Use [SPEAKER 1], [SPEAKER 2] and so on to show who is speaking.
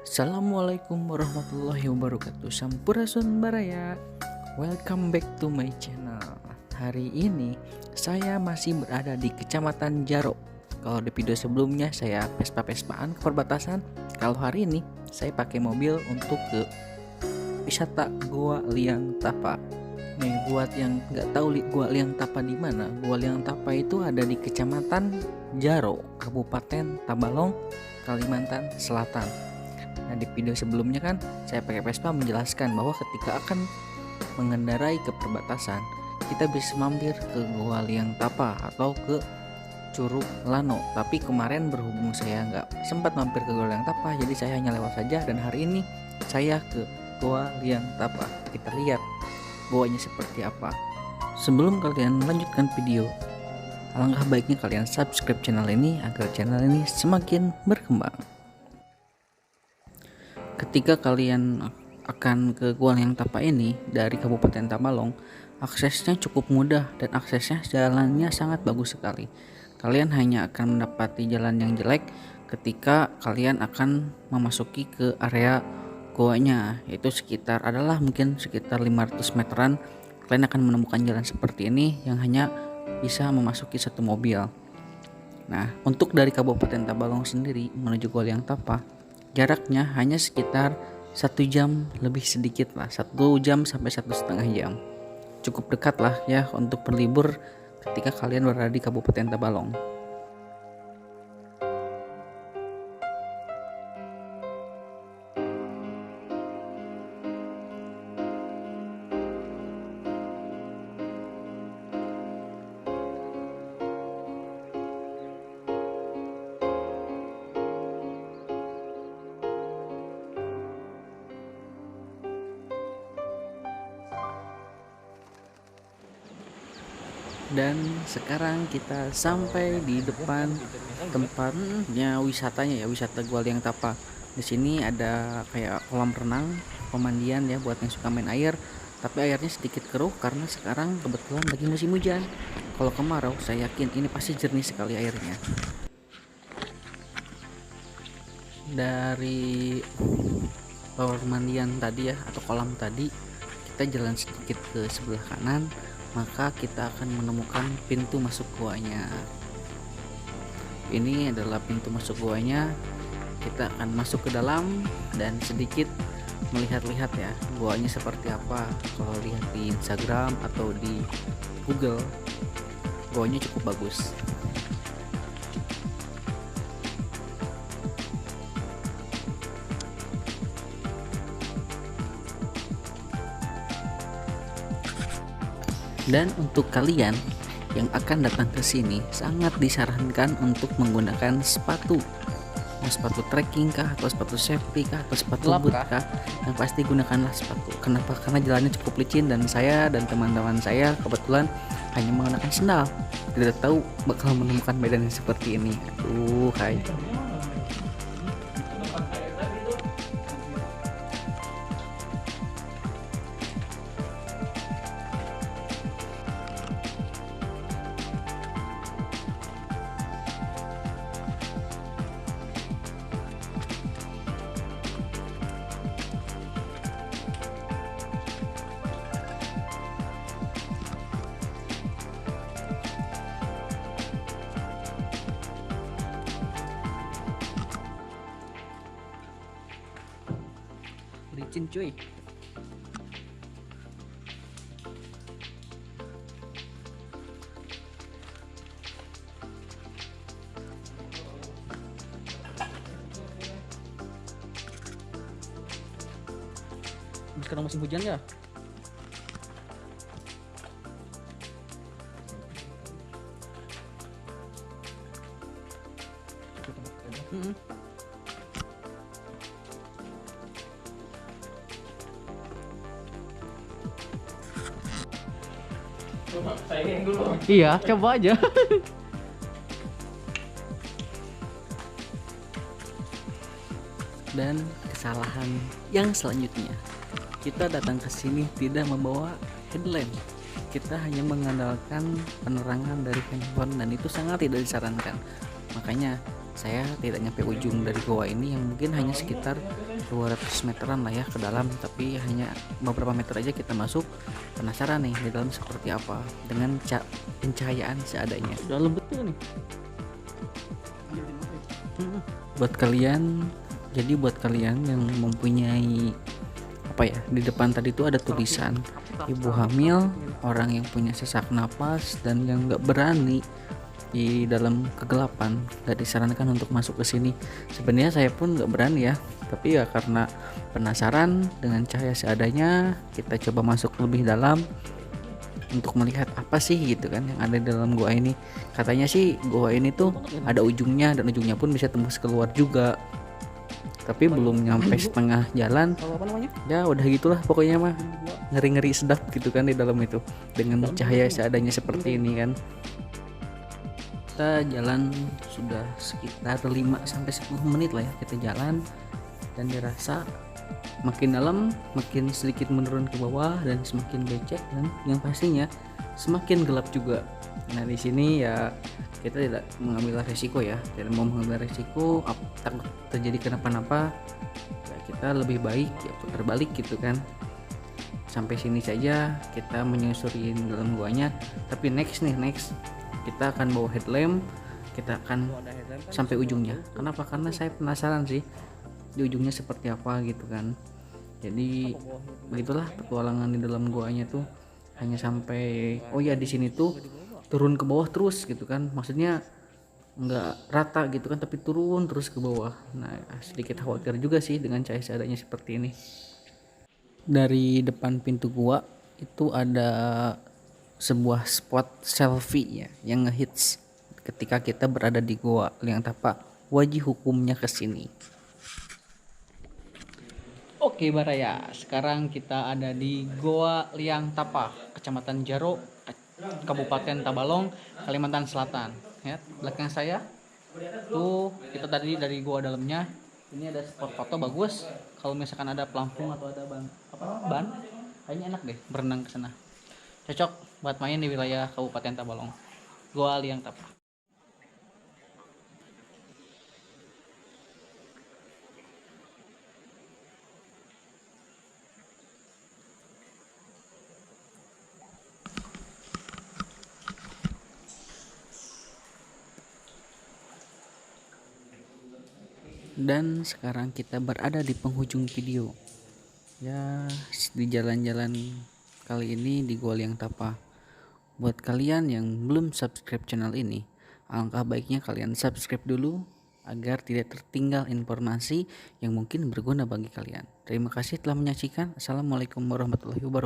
[SPEAKER 1] Assalamualaikum warahmatullahi wabarakatuh. Sampurasun baraya. Welcome back to my channel. Hari ini saya masih berada di Kecamatan Jaro. Kalau di video sebelumnya saya pespa-pespaan ke perbatasan. Kalau hari ini saya pakai mobil untuk ke wisata Goa Liang Tapa. Nih, buat yang nggak tahu Goa Liang Tapa di mana, Goa Liang Tapa itu ada di Kecamatan Jaro, Kabupaten Tabalong, Kalimantan Selatan. Nah, di video sebelumnya kan saya pakai Vespa menjelaskan bahwa ketika akan mengendarai ke perbatasan, kita bisa mampir ke Goa Liang Tapa atau ke Curug Lano. Tapi kemarin berhubung saya nggak sempat mampir ke Goa Liang Tapa, jadi saya hanya lewat saja. Dan hari ini saya ke Goa Liang Tapa. Kita lihat goanya seperti apa. Sebelum kalian melanjutkan video, alangkah baiknya kalian subscribe channel ini agar channel ini semakin berkembang. Ketika kalian akan ke Goa Liang Tapa ini dari Kabupaten Tabalong, aksesnya cukup mudah dan aksesnya jalannya sangat bagus sekali. Kalian hanya akan mendapati jalan yang jelek ketika kalian akan memasuki ke area goanya, yaitu mungkin sekitar 500 meteran. Kalian akan menemukan jalan seperti ini yang hanya bisa memasuki satu mobil. Nah, untuk dari Kabupaten Tabalong sendiri menuju Goa Liang Tapa, jaraknya hanya sekitar 1 jam lebih sedikit lah, 1 jam sampai 1,5 jam. Cukup dekat lah ya untuk berlibur ketika kalian berada di Kabupaten Tabalong. Dan sekarang kita sampai di depan tempatnya wisatanya ya, wisata Goa Liang Tapa. Di sini ada kayak kolam renang, pemandian ya buat yang suka main air. Tapi airnya sedikit keruh karena sekarang kebetulan lagi musim hujan. Kalau kemarau saya yakin ini pasti jernih sekali airnya. Dari pemandian tadi ya atau kolam tadi, kita jalan sedikit ke sebelah kanan, maka kita akan menemukan pintu masuk goanya. Ini adalah pintu masuk goanya. Kita akan masuk ke dalam dan sedikit melihat-lihat ya goanya seperti apa. Kalau lihat di Instagram atau di Google, goanya cukup bagus. Dan untuk kalian yang akan datang ke sini, sangat disarankan untuk menggunakan sepatu. Mau sepatu trekking kah, atau sepatu safety kah, atau sepatu boot kah, yang pasti gunakanlah sepatu. Kenapa? Karena jalannya cukup licin dan saya dan teman-teman saya kebetulan hanya menggunakan sendal. Tidak tahu bakal menemukan medan yang seperti ini. Aduh, hai. Licin cuy. Sekarang musim hujan ya. Iya, coba aja. Dan kesalahan yang selanjutnya, kita datang ke sini tidak membawa headlamp. Kita hanya mengandalkan penerangan dari handphone dan itu sangat tidak disarankan. Makanya saya tidak nyampe ujung dari goa ini, yang mungkin hanya sekitar 200 meteran lah ya ke dalam, tapi hanya beberapa meter aja kita masuk. Penasaran nih di dalam seperti apa dengan pencahayaan seadanya. Dalam betul nih. Buat kalian, jadi buat kalian yang mempunyai apa ya, di depan tadi itu ada tulisan ibu hamil, orang yang punya sesak napas, dan yang nggak berani di dalam kegelapan nggak disarankan untuk masuk ke sini. Sebenarnya saya pun nggak berani ya, tapi ya karena penasaran dengan cahaya seadanya, kita coba masuk lebih dalam untuk melihat apa sih gitu kan yang ada di dalam gua ini. Katanya sih gua ini tuh ada ujungnya, dan ujungnya pun bisa tembus keluar juga, tapi belum nyampe setengah jalan ya udah gitulah pokoknya mah, ngeri-ngeri sedap gitu kan di dalam itu dengan cahaya seadanya seperti ini kan. Kita jalan sudah sekitar 5-10 menit lah ya kita jalan, dan dirasa makin dalam makin sedikit menurun ke bawah dan semakin becek, dan yang pastinya semakin gelap juga. Nah di sini ya kita tidak mengambil resiko ya, tidak mau mengambil resiko takut terjadi kenapa-napa ya, kita lebih baik ya putar balik gitu kan. Sampai sini saja kita menyusuri dalam guanya, tapi next kita akan bawa headlamp, kita akan sampai ujungnya. Kenapa? Karena saya penasaran sih di ujungnya seperti apa gitu kan. Jadi begitulah petualangan di dalam guanya tuh, hanya sampai di sini tuh turun ke bawah terus gitu kan, maksudnya nggak rata gitu kan, tapi turun terus ke bawah. Nah sedikit khawatir juga sih dengan cahaya seadanya seperti ini. Dari depan pintu gua itu ada sebuah spot selfie ya yang ngehits ketika kita berada di Goa Liang Tapa, wajib hukumnya kesini. Oke Baraya, sekarang kita ada di Goa Liang Tapa, Kecamatan Jaro, Kabupaten Tabalong, Kalimantan Selatan. Ya, belakang saya tuh kita tadi dari goa dalamnya. Ini ada spot foto bagus. Kalau misalkan ada pelampung atau ada ban, kayaknya enak deh berenang ke sana. Cocok buat main di wilayah Kabupaten Tabalong, Goa Liang Tapa. Dan sekarang kita berada di penghujung video ya, di jalan-jalan kali ini di Goa Liang Tapa. Buat kalian yang belum subscribe channel ini, alangkah baiknya kalian subscribe dulu agar tidak tertinggal informasi yang mungkin berguna bagi kalian. Terima kasih telah menyaksikan. Assalamualaikum warahmatullahi wabarakatuh.